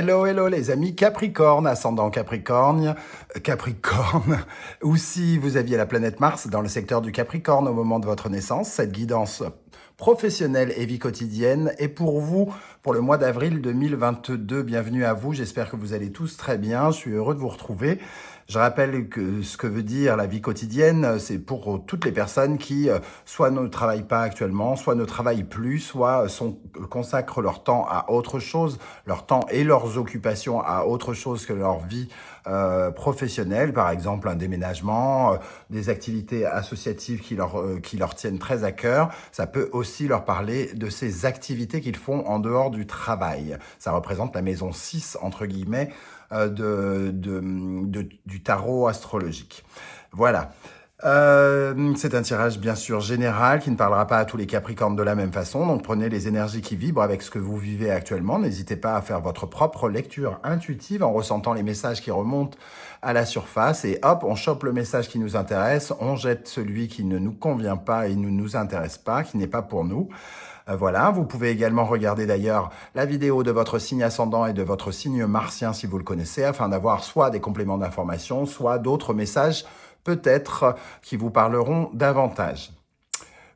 Hello, hello les amis Capricorne, ascendant Capricorne, ou si vous aviez la planète Mars dans le secteur du Capricorne au moment de votre naissance, cette guidance professionnelle et vie quotidienne est pour vous pour le mois d'avril 2022. Bienvenue à vous, j'espère que vous allez tous très bien, je suis heureux de vous retrouver. Je rappelle que ce que veut dire la vie quotidienne, c'est pour toutes les personnes qui soit ne travaillent pas actuellement, soit ne travaillent plus, soit consacrent leur temps à autre chose, leur temps et leurs occupations à autre chose que leur vie professionnelle, par exemple un déménagement, des activités associatives qui leur tiennent très à cœur. Ça peut aussi leur parler de ces activités qu'ils font en dehors du travail. Ça représente la maison 6, entre guillemets, du tarot astrologique. Voilà. C'est un tirage bien sûr général qui ne parlera pas à tous les Capricornes de la même façon, donc prenez les énergies qui vibrent avec ce que vous vivez actuellement, n'hésitez pas à faire votre propre lecture intuitive en ressentant les messages qui remontent à la surface et hop, on chope le message qui nous intéresse, on jette celui qui ne nous convient pas et ne nous intéresse pas, qui n'est pas pour nous. Voilà, vous pouvez également regarder d'ailleurs la vidéo de votre signe ascendant et de votre signe martien si vous le connaissez, afin d'avoir soit des compléments d'information, soit d'autres messages peut-être qui vous parleront davantage.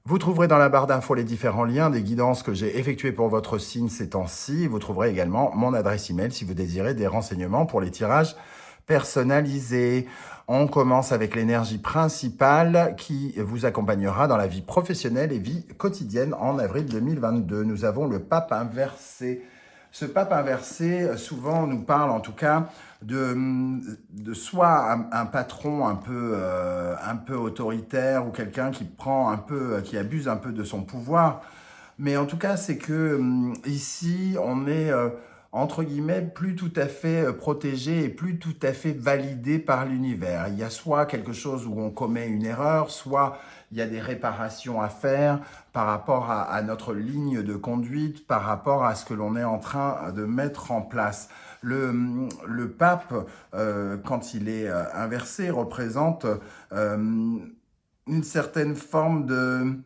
Vous trouverez dans la barre d'infos les différents liens des guidances que j'ai effectuées pour votre signe ces temps-ci. Vous trouverez également mon adresse email si vous désirez des renseignements pour les tirages personnalisés. On commence avec l'énergie principale qui vous accompagnera dans la vie professionnelle et vie quotidienne en avril 2022. Nous avons le pape inversé. Ce pape inversé, souvent, nous parle en tout cas de soit un patron un peu autoritaire ou quelqu'un qui abuse un peu de son pouvoir. Mais en tout cas, c'est que ici, on est entre guillemets plus tout à fait protégé et plus tout à fait validé par l'univers. Il y a soit quelque chose où on commet une erreur, soit il y a des réparations à faire par rapport à notre ligne de conduite, par rapport à ce que l'on est en train de mettre en place. Le pape, quand il est inversé, représente une certaine forme de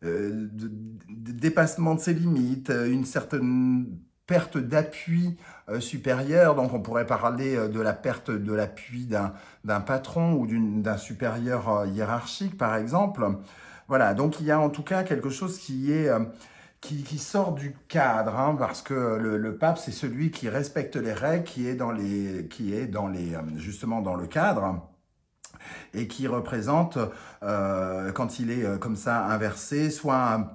dépassement de ses limites, une certaine perte d'appui supérieur. Donc on pourrait parler de la perte de l'appui d'un patron ou d'un supérieur hiérarchique, par exemple. Voilà, donc il y a en tout cas quelque chose qui sort du cadre, hein, parce que le pape, c'est celui qui respecte les règles, qui est justement dans le cadre, et qui représente, quand il est comme ça inversé, soit un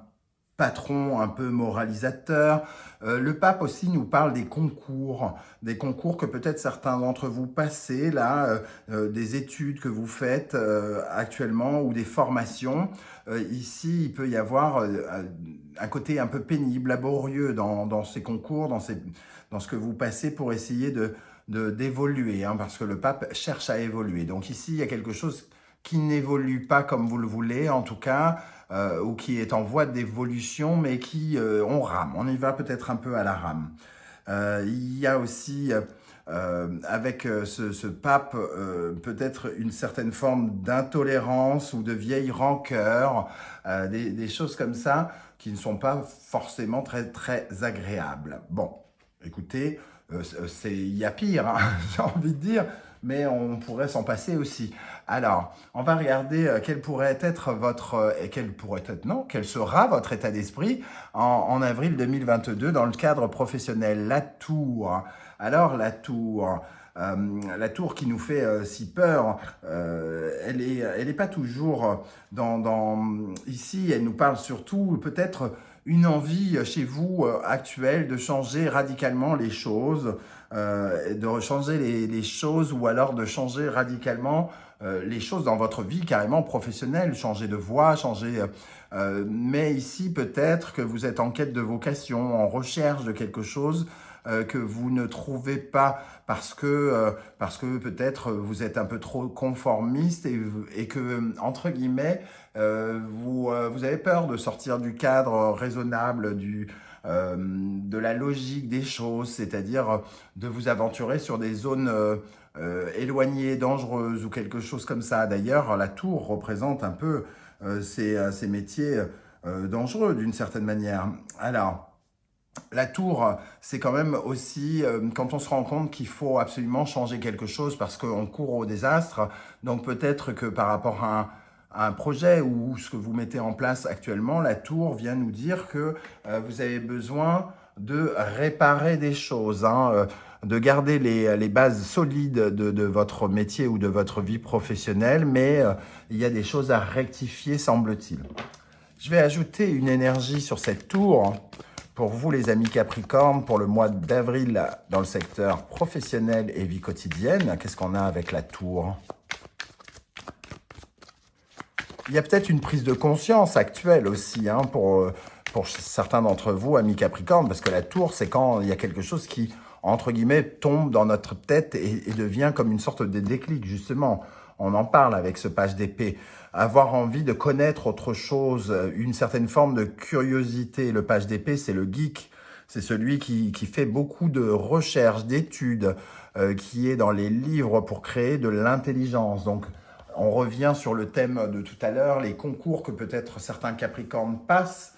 patron un peu moralisateur. Le pape aussi nous parle des concours que peut-être certains d'entre vous passez là, des études que vous faites actuellement ou des formations. Ici, il peut y avoir un côté un peu pénible, laborieux dans ces concours, dans ce que vous passez pour essayer d'évoluer, hein, parce que le pape cherche à évoluer. Donc ici, il y a quelque chose qui n'évolue pas comme vous le voulez, en tout cas, ou qui est en voie d'évolution, mais on rame. On y va peut-être un peu à la rame. Il y a aussi, avec ce pape, peut-être une certaine forme d'intolérance ou de vieille rancœur, des choses comme ça qui ne sont pas forcément très, très agréables. Bon, écoutez, il y a pire, hein, j'ai envie de dire, mais on pourrait s'en passer aussi. Alors, on va regarder quel sera votre état d'esprit en avril 2022 dans le cadre professionnel. La tour. Alors, la tour qui nous fait si peur, elle est pas toujours ici, elle nous parle surtout peut-être une envie chez vous actuelle de changer radicalement les choses, de changer les choses ou alors de changer radicalement les choses dans votre vie carrément professionnelle, changer de voie, mais ici peut-être que vous êtes en quête de vocation, en recherche de quelque chose que vous ne trouvez pas parce que peut-être vous êtes un peu trop conformiste et que, entre guillemets, vous avez peur de sortir du cadre raisonnable, de la logique des choses, c'est-à-dire de vous aventurer sur des zones éloignées, dangereuses ou quelque chose comme ça. D'ailleurs, la tour représente un peu ces métiers dangereux d'une certaine manière. Alors, La tour, c'est quand même aussi quand on se rend compte qu'il faut absolument changer quelque chose parce qu'on court au désastre. Donc peut-être que par rapport à un projet ou ce que vous mettez en place actuellement, la tour vient nous dire que vous avez besoin de réparer des choses, hein, de garder les bases solides de votre métier ou de votre vie professionnelle, mais il y a des choses à rectifier, semble-t-il. Je vais ajouter une énergie sur cette tour. Pour vous, les amis Capricorne, pour le mois d'avril, dans le secteur professionnel et vie quotidienne, qu'est-ce qu'on a avec la tour? Il y a peut-être une prise de conscience actuelle aussi, hein, pour certains d'entre vous, amis Capricorne, parce que la tour, c'est quand il y a quelque chose qui, entre guillemets, tombe dans notre tête et devient comme une sorte de déclic, justement. On en parle avec ce page d'épée. Avoir envie de connaître autre chose, une certaine forme de curiosité. Le page d'épée, c'est le geek. C'est celui qui fait beaucoup de recherches, d'études, qui est dans les livres pour créer de l'intelligence. Donc, on revient sur le thème de tout à l'heure, les concours que peut-être certains Capricornes passent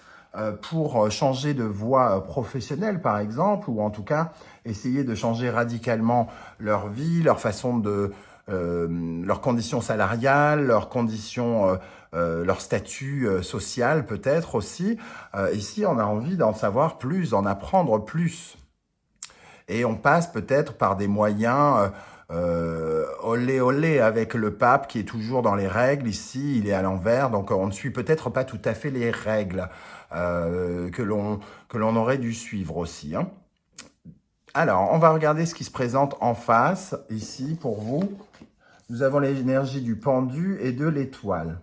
pour changer de voie professionnelle, par exemple, ou en tout cas essayer de changer radicalement leur vie, leur façon de, leurs conditions salariales, leurs conditions, leur statut social peut-être aussi. Ici, on a envie d'en savoir plus, d'en apprendre plus. Et on passe peut-être par des moyens olé olé avec le pape qui est toujours dans les règles. Ici, il est à l'envers, donc on ne suit peut-être pas tout à fait les règles que l'on aurait dû suivre aussi, hein. Alors, on va regarder ce qui se présente en face, ici, pour vous. Nous avons l'énergie du pendu et de l'étoile.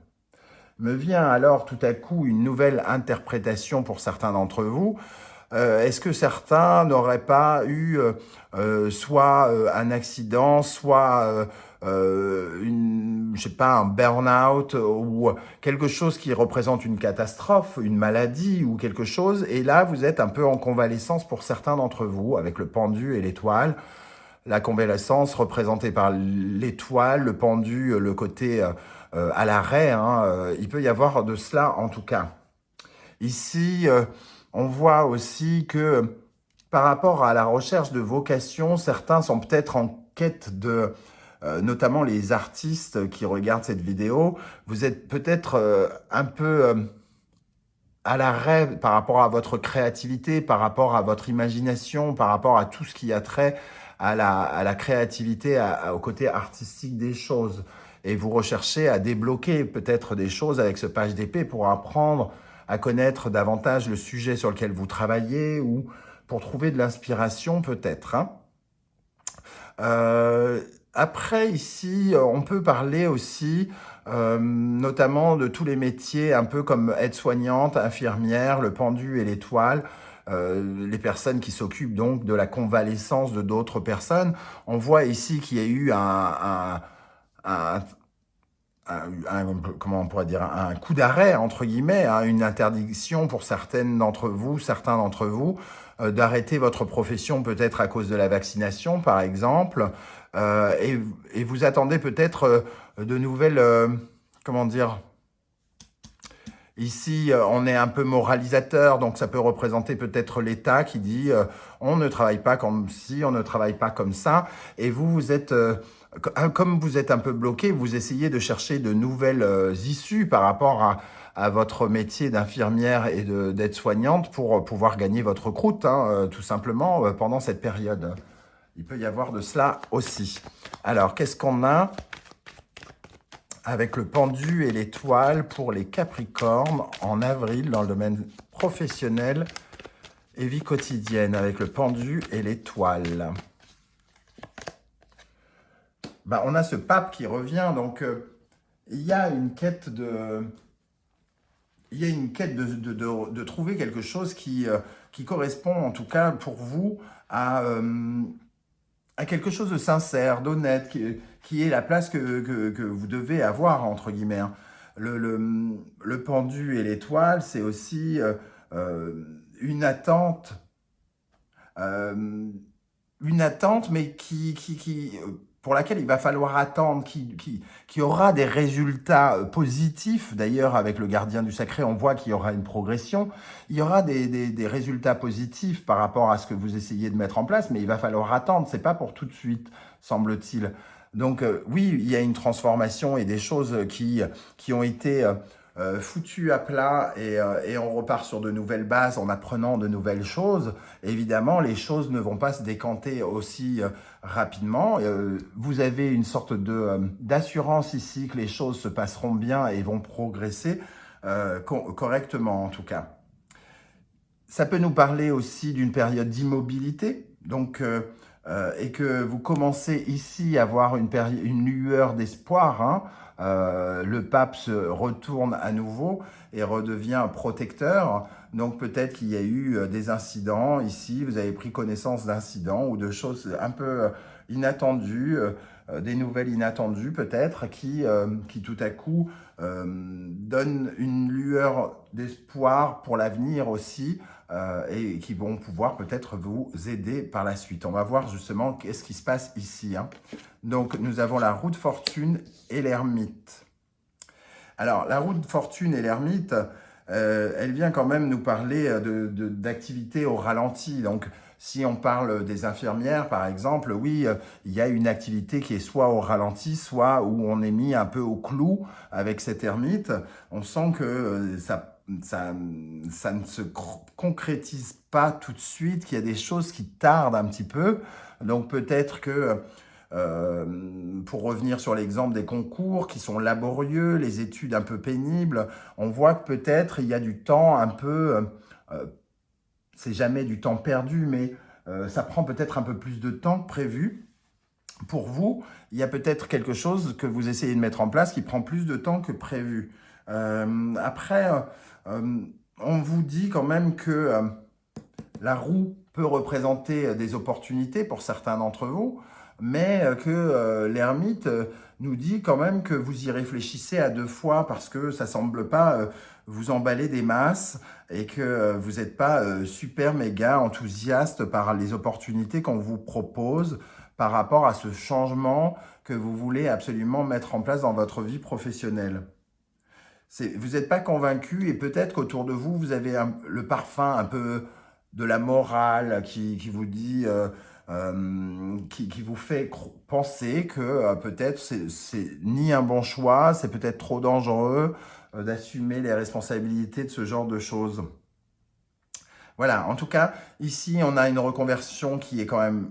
Me vient alors tout à coup une nouvelle interprétation pour certains d'entre vous. Est-ce que certains n'auraient pas eu soit un accident, soit je sais pas, un burn-out ou quelque chose qui représente une catastrophe, une maladie ou quelque chose, et là vous êtes un peu en convalescence pour certains d'entre vous avec le pendu et l'étoile. La convalescence représentée par l'étoile, le pendu, le côté à l'arrêt, hein, il peut y avoir de cela en tout cas. Ici, on voit aussi que par rapport à la recherche de vocation, certains sont peut-être en quête de, notamment les artistes qui regardent cette vidéo, vous êtes peut-être un peu à l'arrêt par rapport à votre créativité, par rapport à votre imagination, par rapport à tout ce qui a trait à la créativité, au côté artistique des choses. Et vous recherchez à débloquer peut-être des choses avec ce page d'épée pour apprendre à connaître davantage le sujet sur lequel vous travaillez ou pour trouver de l'inspiration peut-être, hein. Après, ici, on peut parler aussi notamment de tous les métiers un peu comme aide-soignante, infirmière, le pendu et l'étoile, les personnes qui s'occupent donc de la convalescence de d'autres personnes. On voit ici qu'il y a eu un, comment on pourrait dire, un coup d'arrêt, entre guillemets, hein, une interdiction pour certaines d'entre vous, certains d'entre vous, d'arrêter votre profession peut-être à cause de la vaccination, par exemple, et vous attendez peut-être de nouvelles, comment dire, ici, on est un peu moralisateur, donc ça peut représenter peut-être l'État qui dit on ne travaille pas comme ci, on ne travaille pas comme ça, et vous êtes comme vous êtes un peu bloqué, vous essayez de chercher de nouvelles issues par rapport à votre métier d'infirmière et d'aide-soignante pour pouvoir gagner votre croûte, hein, tout simplement, pendant cette période. Il peut y avoir de cela aussi. Alors, qu'est-ce qu'on a avec le pendu et l'étoile pour les Capricornes en avril dans le domaine professionnel et vie quotidienne avec le pendu et l'étoile? Ben, on a ce pape qui revient, donc il y a une quête de... Il y a une quête de trouver quelque chose qui correspond, en tout cas pour vous, à quelque chose de sincère, d'honnête, qui est la place que vous devez avoir, entre guillemets, hein. Le pendu et l'étoile, c'est aussi une attente, mais pour laquelle il va falloir attendre, qui aura des résultats positifs. D'ailleurs, avec le gardien du sacré, on voit qu'il y aura une progression. Il y aura des résultats positifs par rapport à ce que vous essayez de mettre en place, mais il va falloir attendre. C'est pas pour tout de suite, semble-t-il. Donc oui, il y a une transformation et des choses qui ont été foutues à plat et on repart sur de nouvelles bases en apprenant de nouvelles choses. Évidemment, les choses ne vont pas se décanter aussi rapidement. Vous avez une sorte d'assurance ici que les choses se passeront bien et vont progresser correctement en tout cas. Ça peut nous parler aussi d'une période d'immobilité, donc et que vous commencez ici à avoir une lueur d'espoir. Hein. Le pape se retourne à nouveau et redevient protecteur. Donc peut-être qu'il y a eu des incidents ici, vous avez pris connaissance d'incidents ou de choses un peu inattendues, des nouvelles inattendues peut-être, qui tout à coup donnent une lueur d'espoir pour l'avenir aussi, et qui vont pouvoir peut-être vous aider par la suite. On va voir justement qu'est-ce qui se passe ici. Hein. Donc nous avons la roue de fortune et l'ermite. Alors la roue de fortune et l'ermite, elle vient quand même nous parler d'activité au ralenti. Donc si on parle des infirmières par exemple, oui, il y a une activité qui est soit au ralenti, soit où on est mis un peu au clou avec cette ermite. On sent que ça ne se concrétise pas tout de suite, qu'il y a des choses qui tardent un petit peu. Donc peut-être que, pour revenir sur l'exemple des concours qui sont laborieux, les études un peu pénibles, on voit que peut-être il y a du temps un peu, c'est jamais du temps perdu, mais ça prend peut-être un peu plus de temps que prévu. Pour vous, il y a peut-être quelque chose que vous essayez de mettre en place qui prend plus de temps que prévu. Après, on vous dit quand même que la roue peut représenter des opportunités pour certains d'entre vous, mais que l'ermite nous dit quand même que vous y réfléchissez à 2 fois parce que ça semble pas vous emballer des masses et que vous n'êtes pas super méga enthousiaste par les opportunités qu'on vous propose par rapport à ce changement que vous voulez absolument mettre en place dans votre vie professionnelle. Vous n'êtes pas convaincu et peut-être qu'autour de vous, vous avez le parfum un peu de la morale qui vous dit, qui vous fait penser que peut-être c'est ni un bon choix, c'est peut-être trop dangereux d'assumer les responsabilités de ce genre de choses. Voilà, en tout cas, ici, on a une reconversion qui est quand même,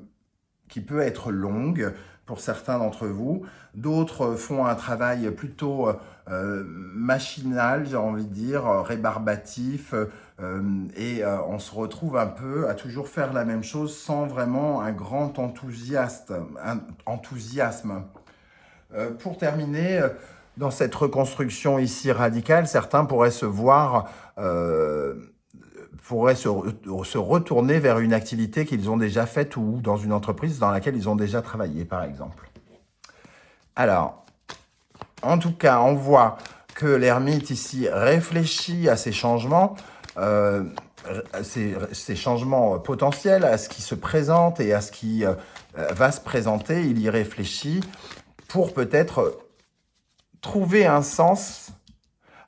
qui peut être longue pour certains d'entre vous. D'autres font un travail plutôt machinal, j'ai envie de dire, rébarbatif, et on se retrouve un peu à toujours faire la même chose sans vraiment un grand enthousiasme. Pour terminer, dans cette reconstruction ici radicale, certains pourraient se voir pourraient se retourner vers une activité qu'ils ont déjà faite ou dans une entreprise dans laquelle ils ont déjà travaillé, par exemple. Alors, en tout cas, on voit que l'ermite ici réfléchit à ces changements, ces changements potentiels, à ce qui se présente et à ce qui va se présenter. Il y réfléchit pour peut-être trouver un sens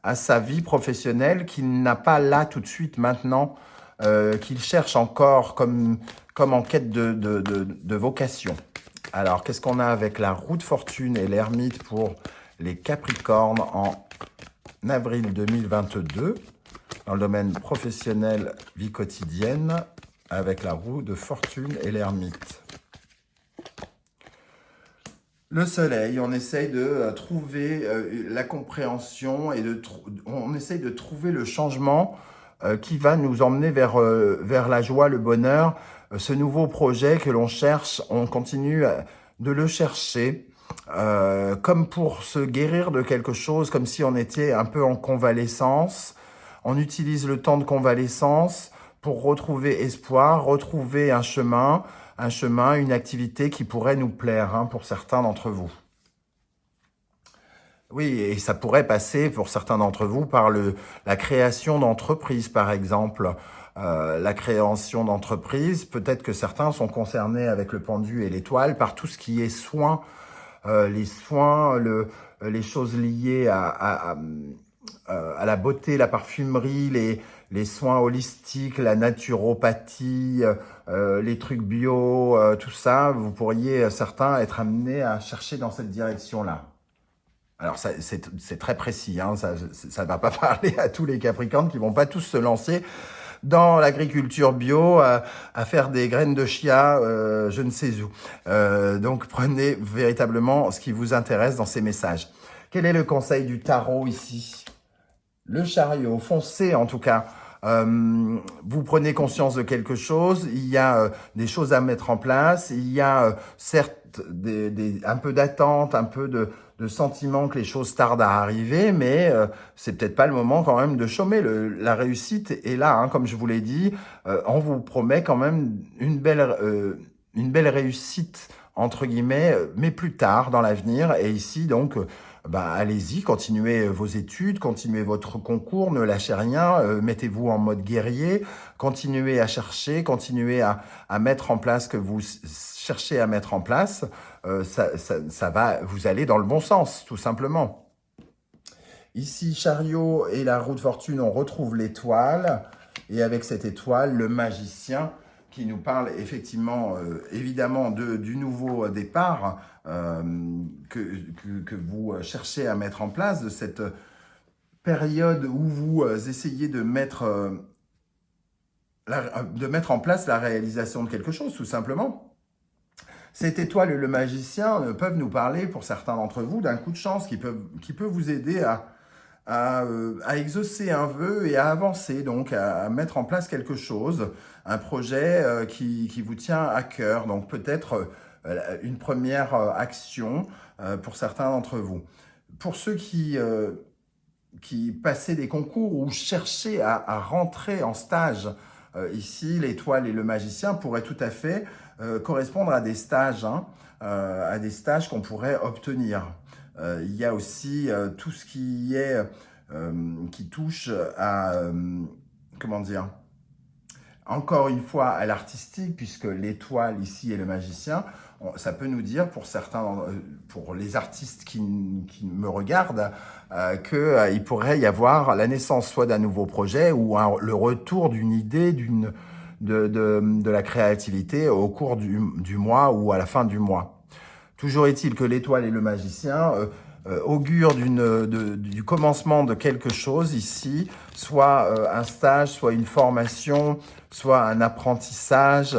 à sa vie professionnelle qu'il n'a pas là tout de suite maintenant, qu'il cherche encore comme en quête de vocation. Alors, qu'est-ce qu'on a avec la roue de fortune et l'ermite pour les Capricornes en avril 2022 dans le domaine professionnel, vie quotidienne, avec la roue de fortune et l'ermite? Le soleil, on essaye de trouver la compréhension et on essaye de trouver le changement qui va nous emmener vers la joie, le bonheur. Ce nouveau projet que l'on cherche, on continue de le chercher comme pour se guérir de quelque chose, comme si on était un peu en convalescence. On utilise le temps de convalescence pour retrouver espoir, retrouver un chemin, une activité qui pourrait nous plaire pour certains d'entre vous. Oui, et ça pourrait passer pour certains d'entre vous par la création d'entreprises, par exemple. La création d'entreprises, peut-être que certains sont concernés avec le pendu et l'étoile par tout ce qui est soins, les soins, les choses liées à la beauté, la parfumerie, les soins holistiques, la naturopathie, les trucs bio, tout ça, vous pourriez, certains, être amenés à chercher dans cette direction-là. Alors, c'est très précis, hein, ça ne va pas parler à tous les Capricornes qui vont pas tous se lancer dans l'agriculture bio, à faire des graines de chia, je ne sais où. Donc, prenez véritablement ce qui vous intéresse dans ces messages. Quel est le conseil du tarot ici? Le chariot, foncez en tout cas. Vous prenez conscience de quelque chose, il y a des choses à mettre en place, il y a certes un peu d'attente, un peu de sentiment que les choses tardent à arriver, mais c'est peut-être pas le moment quand même de chômer. La réussite est là, hein, comme je vous l'ai dit, on vous promet quand même une belle réussite, entre guillemets, mais plus tard dans l'avenir. Et ici, donc, allez-y, continuez vos études, continuez votre concours, ne lâchez rien, mettez-vous en mode guerrier, continuez à chercher, continuez à mettre en place ce que vous cherchez à mettre en place. Ça va, vous allez dans le bon sens, tout simplement. Ici, chariot et la roue de fortune, on retrouve l'étoile. Et avec cette étoile, le magicien qui nous parle effectivement, évidemment, du nouveau départ que vous cherchez à mettre en place, de cette période où vous essayez de mettre en place la réalisation de quelque chose, tout simplement. Cette étoile et le magicien peuvent nous parler, pour certains d'entre vous, d'un coup de chance qui peut vous aider à exaucer un vœu et à avancer, donc à mettre en place quelque chose, un projet qui vous tient à cœur. Donc peut-être une première action pour certains d'entre vous. Pour ceux qui passaient des concours ou cherchaient à rentrer en stage, ici, l'étoile et le magicien pourraient tout à fait correspondre à des stages, hein, à des stages qu'on pourrait obtenir. Il y a aussi tout ce qui touche à, comment dire, encore une fois à l'artistique, puisque l'étoile ici et le magicien, ça peut nous dire pour certains, pour les artistes qui me regardent, qu'il pourrait y avoir la naissance soit d'un nouveau projet ou le retour d'une idée, de la créativité au cours du mois ou à la fin du mois. Toujours est-il que l'étoile et le magicien augurent du commencement de quelque chose ici, soit un stage, soit une formation, soit un apprentissage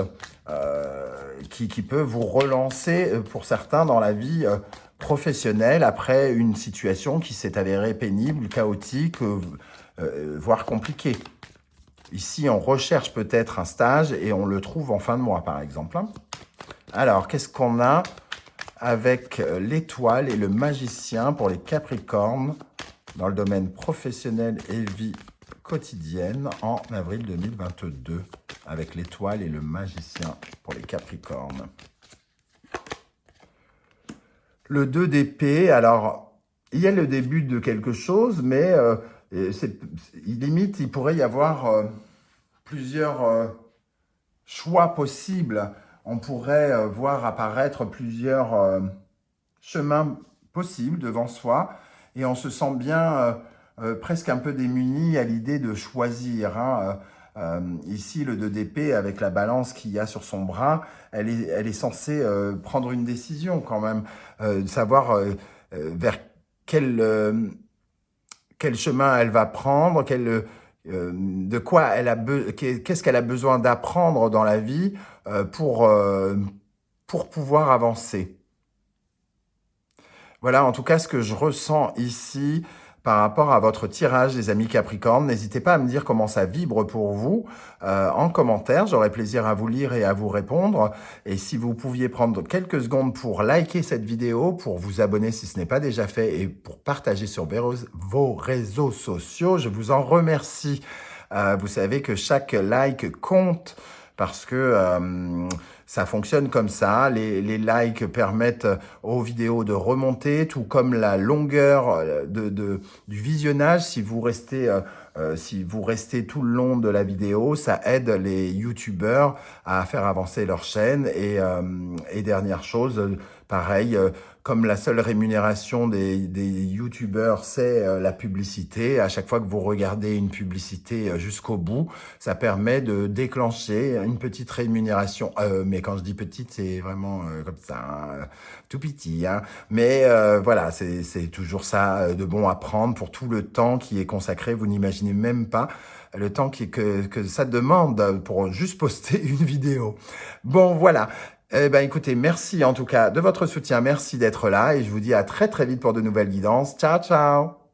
qui peut vous relancer pour certains dans la vie professionnelle après une situation qui s'est avérée pénible, chaotique, voire compliquée. Ici, on recherche peut-être un stage et on le trouve en fin de mois, par exemple. Alors, qu'est-ce qu'on a avec l'étoile et le magicien pour les Capricornes dans le domaine professionnel et vie quotidienne en avril 2022 avec l'étoile et le magicien pour les Capricornes. Le 2 d'épée, alors il y a le début de quelque chose, mais limite il pourrait y avoir plusieurs choix possibles. On pourrait voir apparaître plusieurs chemins possibles devant soi et on se sent bien presque un peu démuni à l'idée de choisir. Hein. Ici, le 2 d'épée, avec la balance qu'il y a sur son bras, elle est censée prendre une décision quand même, savoir vers quel chemin elle va prendre, de quoi qu'est-ce qu'elle a besoin d'apprendre dans la vie pour pouvoir avancer. Voilà, en tout cas, ce que je ressens ici par rapport à votre tirage, les amis Capricorne. N'hésitez pas à me dire comment ça vibre pour vous en commentaire. J'aurai plaisir à vous lire et à vous répondre. Et si vous pouviez prendre quelques secondes pour liker cette vidéo, pour vous abonner si ce n'est pas déjà fait et pour partager sur vos réseaux sociaux, je vous en remercie. Vous savez que chaque like compte. parce que ça fonctionne comme ça. Les likes permettent aux vidéos de remonter, tout comme la longueur du visionnage. Si vous restez tout le long de la vidéo, ça aide les youtubeurs à faire avancer leur chaîne. Et dernière chose, pareil, comme la seule rémunération des youtubeurs, c'est la publicité. À chaque fois que vous regardez une publicité jusqu'au bout, ça permet de déclencher une petite rémunération. Mais quand je dis petite, c'est vraiment comme ça, hein, tout petit. Hein. Mais voilà, c'est toujours ça de bon à prendre pour tout le temps qui est consacré. Vous n'imaginez même pas le temps que ça demande pour juste poster une vidéo. Bon, voilà. Eh ben, écoutez, merci en tout cas de votre soutien. Merci d'être là et je vous dis à très très vite pour de nouvelles guidances. Ciao, ciao!